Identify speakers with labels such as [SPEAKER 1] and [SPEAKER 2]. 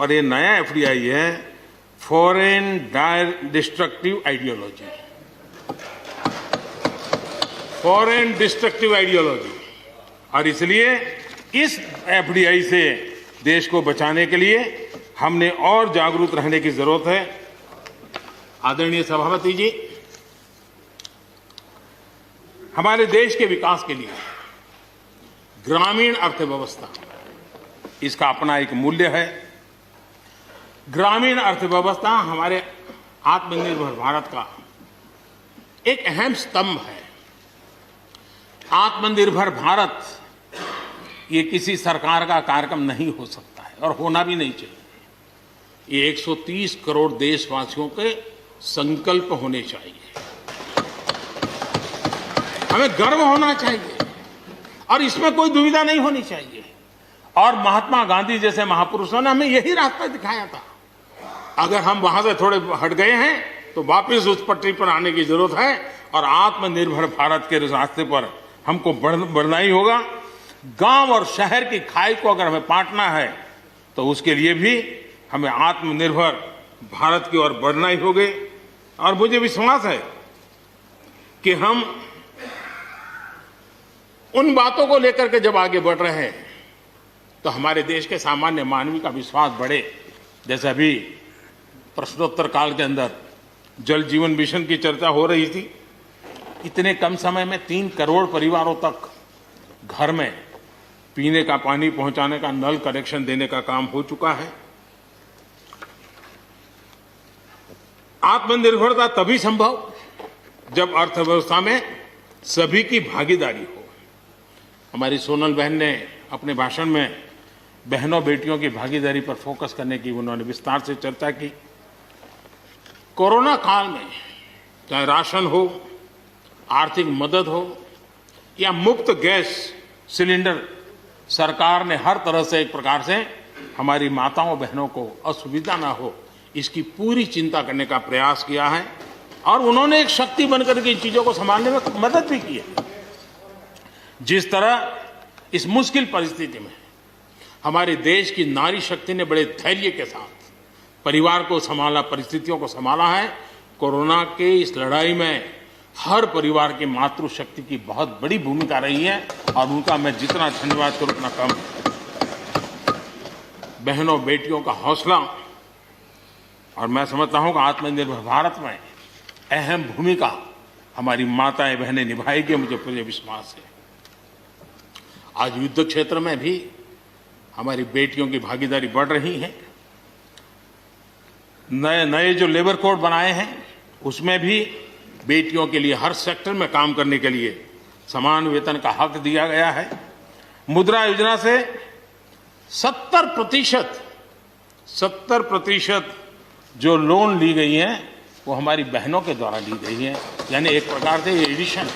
[SPEAKER 1] और ये नया एफडीआई है, foreign destructive ideology. Foreign destructive ideology. और इसलिए इस एफडीआई से देश को बचाने के लिए हमने और जागरूक रहने की जरूरत है। आदरणीय सभापति जी, हमारे देश के विकास के लिए ग्रामीण अर्थव्यवस्था, इसका अपना एक मूल्य है। ग्रामीण अर्थव्यवस्था हमारे आत्मनिर्भर भारत का एक अहम स्तंभ है। आत्मनिर्भर भारत ये किसी सरकार का कार्यक्रम नहीं हो सकता है और होना भी नहीं चाहिए। ये 130 करोड़ देशवासियों के संकल्प होने चाहिए। हमें गर्व होना चाहिए और इसमें कोई दुविधा नहीं होनी चाहिए। और महात्मा गांधी जैसे महापुरुषों ने हमें यही रास्ता दिखाया था। अगर हम वहां से थोड़े हट गए हैं तो वापस उस पटरी पर आने की जरूरत है और आत्मनिर्भर भारत के रास्ते पर हमको बढ़ना ही होगा। गांव और शहर की खाई को अगर हमें बांटना है तो उसके लिए भी हमें आत्मनिर्भर भारत की ओर बढ़ना ही होगा। और मुझे विश्वास है कि हम उन बातों को लेकर के जब आगे बढ़ रहे हैं तो हमारे देश के सामान्य मानवी का विश्वास बढ़े। जैसे अभी प्रश्नोत्तर काल के अंदर जल जीवन मिशन की चर्चा हो रही थी। इतने कम समय में 3 करोड़ परिवारों तक घर में पीने का पानी पहुंचाने का, नल कनेक्शन देने का काम हो चुका है। आत्मनिर्भरता तभी संभव जब अर्थव्यवस्था में सभी की भागीदारी हो। हमारी सोनल बहन ने अपने भाषण में बहनों बेटियों की भागीदारी पर फोकस करने की उन्होंने विस्तार से चर्चा की। कोरोना काल में चाहे राशन हो, आर्थिक मदद हो या मुफ्त गैस सिलेंडर, सरकार ने हर तरह से एक प्रकार से हमारी माताओं बहनों को असुविधा ना हो इसकी पूरी चिंता करने का प्रयास किया है। और उन्होंने एक शक्ति बनकर के इन चीजों को संभालने में मदद भी की है। जिस तरह इस मुश्किल परिस्थिति में हमारे देश की नारी शक्ति ने बड़े धैर्य के साथ परिवार को संभाला, परिस्थितियों को संभाला है। कोरोना के इस लड़ाई में हर परिवार की मातृशक्ति की बहुत बड़ी भूमिका रही है और उनका मैं जितना धन्यवाद करूं उतना कम। बहनों बेटियों का हौसला और मैं समझता हूं कि आत्मनिर्भर भारत में अहम भूमिका हमारी माताएं बहनें निभाएगी, मुझे पूरे विश्वास है। आज युद्ध क्षेत्र में भी हमारी बेटियों की भागीदारी बढ़ रही है। नए जो लेबर कोड बनाए हैं उसमें भी बेटियों के लिए हर सेक्टर में काम करने के लिए समान वेतन का हक दिया गया है। मुद्रा योजना से 70% जो लोन ली गई हैं वो हमारी बहनों के द्वारा ली गई हैं। यानी एक प्रकार से ये एडिशन